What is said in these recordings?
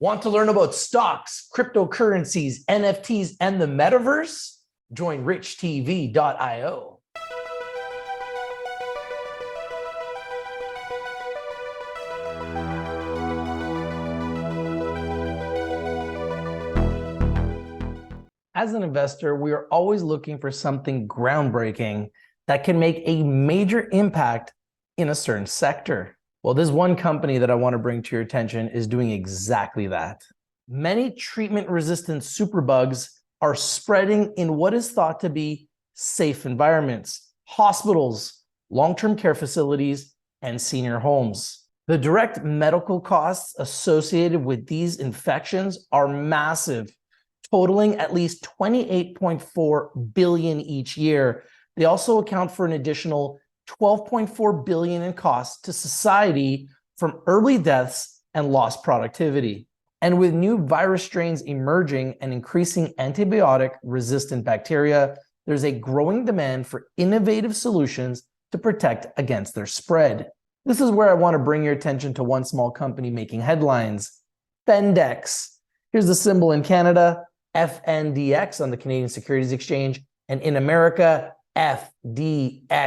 Want to learn about stocks, cryptocurrencies, NFTs, and the metaverse? Join richtv.io. As an investor, we are always looking for something groundbreaking that can make a major impact in a certain sector. Well, this one company that I want to bring to your attention is doing exactly that. Many treatment-resistant superbugs are spreading in what is thought to be safe environments, hospitals, long-term care facilities, and senior homes. The direct medical costs associated with these infections are massive, totaling at least $28.4 billion each year. They also account for an additional $12.4 billion in costs to society from early deaths and lost productivity. And with new virus strains emerging and increasing antibiotic-resistant bacteria, there's a growing demand for innovative solutions to protect against their spread. This is where I want to bring your attention to one small company making headlines, FendX. Here's the symbol in Canada, FNDX on the Canadian Securities Exchange, and in America, FDXTF.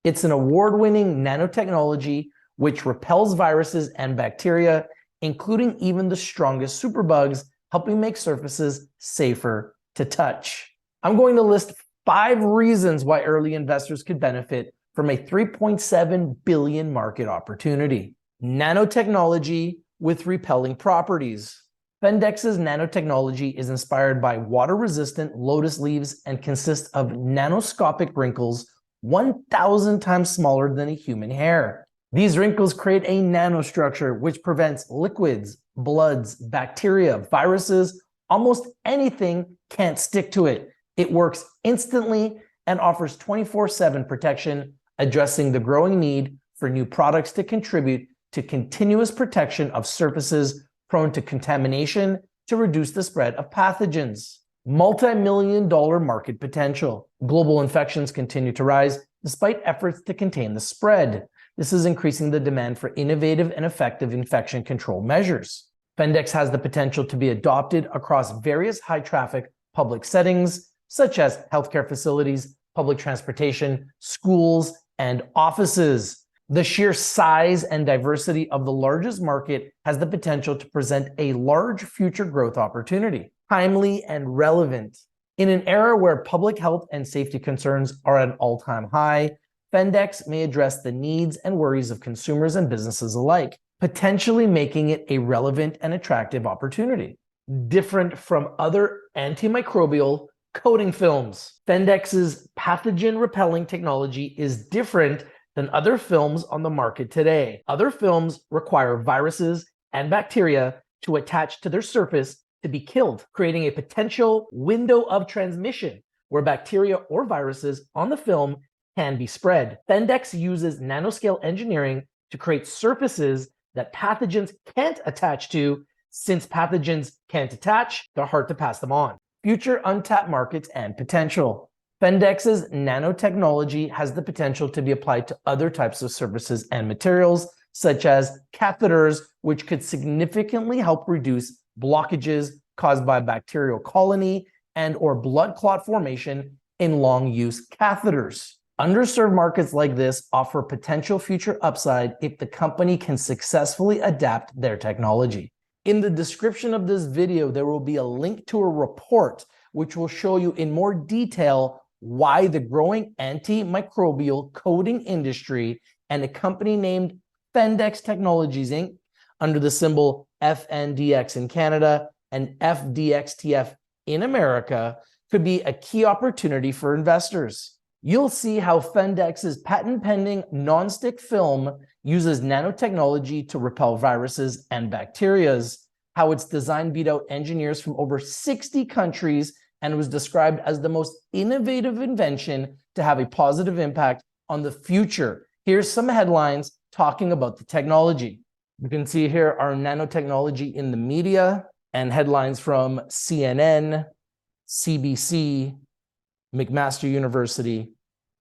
It's an award-winning nanotechnology which repels viruses and bacteria, including even the strongest superbugs, helping make surfaces safer to touch. I'm going to list 5 reasons why early investors could benefit from a $3.7 billion market opportunity. Nanotechnology with repelling properties. FendX's nanotechnology is inspired by water-resistant lotus leaves and consists of nanoscopic wrinkles 1,000 times smaller than a human hair. These wrinkles create a nanostructure which prevents liquids, bloods, bacteria, viruses, almost anything can't stick to it. It works instantly and offers 24/7 protection, addressing the growing need for new products to contribute to continuous protection of surfaces prone to contamination to reduce the spread of pathogens. Multi-million-dollar market potential. Global infections continue to rise despite efforts to contain the spread. This is increasing the demand for innovative and effective infection control measures. FendX has the potential to be adopted across various high-traffic public settings, such as healthcare facilities, public transportation, schools, and offices. The sheer size and diversity of the largest market has the potential to present a large future growth opportunity, timely and relevant. In an era where public health and safety concerns are at an all-time high, FendX may address the needs and worries of consumers and businesses alike, potentially making it a relevant and attractive opportunity. Different from other antimicrobial coating films, FendX's pathogen repelling technology is different than other films on the market today. Other films require viruses and bacteria to attach to their surface to be killed, creating a potential window of transmission where bacteria or viruses on the film can be spread. FendX uses nanoscale engineering to create surfaces that pathogens can't attach to. Since pathogens can't attach, they're hard to pass them on. Future untapped markets and potential. FendX's nanotechnology has the potential to be applied to other types of surfaces and materials, such as catheters, which could significantly help reduce blockages caused by bacterial colony and/or blood clot formation in long-use catheters. Underserved markets like this offer potential future upside if the company can successfully adapt their technology. In the description of this video, there will be a link to a report which will show you in more detail why the growing antimicrobial coating industry and a company named FendX Technologies Inc. under the symbol FNDX in Canada and FDXTF in America could be a key opportunity for investors. You'll see how FendX's patent-pending non-stick film uses nanotechnology to repel viruses and bacteria, how its design beat out engineers from over 60 countries and was described as the most innovative invention to have a positive impact on the future. Here's some headlines talking about the technology. You can see here our nanotechnology in the media and headlines from CNN, CBC, McMaster University,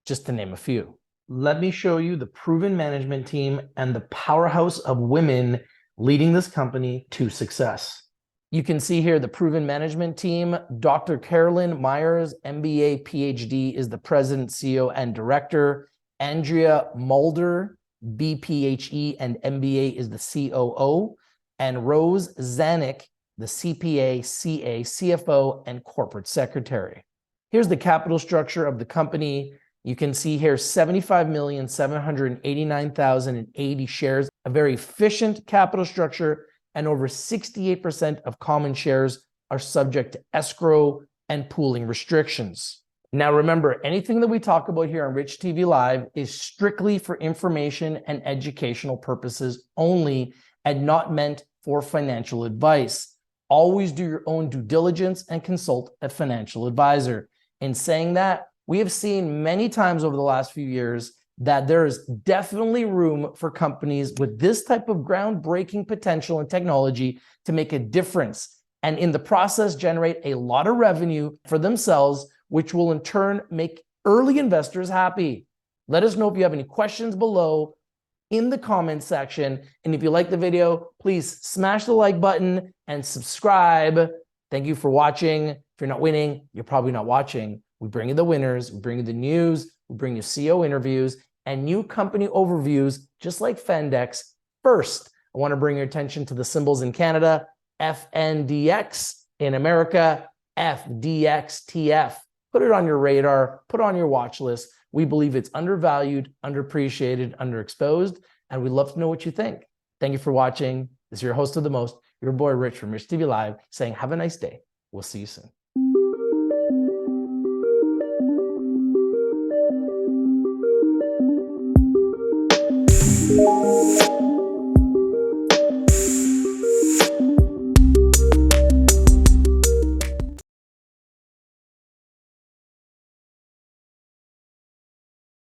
just to name a few. Let me show you the proven management team and the powerhouse of women leading this company to success. You can see here the proven management team. Dr. Carolyn Myers, MBA, PhD, is the president, CEO, and director. Andrea Mulder, BPHE and MBA, is the COO. And Rose Zanuck, the CPA, CA, CFO, and corporate secretary. Here's the capital structure of the company. You can see here 75,789,080 shares, a very efficient capital structure, and over 68% of common shares are subject to escrow and pooling restrictions. Now remember, anything that we talk about here on Rich TV Live is strictly for information and educational purposes only and not meant for financial advice. Always do your own due diligence and consult a financial advisor. In saying that, we have seen many times over the last few years that there is definitely room for companies with this type of groundbreaking potential and technology to make a difference, and in the process generate a lot of revenue for themselves, which will in turn make early investors happy. Let us know if you have any questions below in the comments section. And if you like the video, please smash the like button and subscribe. Thank you for watching. If you're not winning, you're probably not watching. We bring you the winners, we bring you the news, we bring you CEO interviews and new company overviews, just like FendX. First, I want to bring your attention to the symbols in Canada, FNDX, in America, FDXTF. Put it on your radar, put it on your watch list. We believe it's undervalued, underappreciated, underexposed, and we'd love to know what you think. Thank you for watching. This is your host of the most, your boy Rich from Rich TV Live, saying have a nice day. We'll see you soon.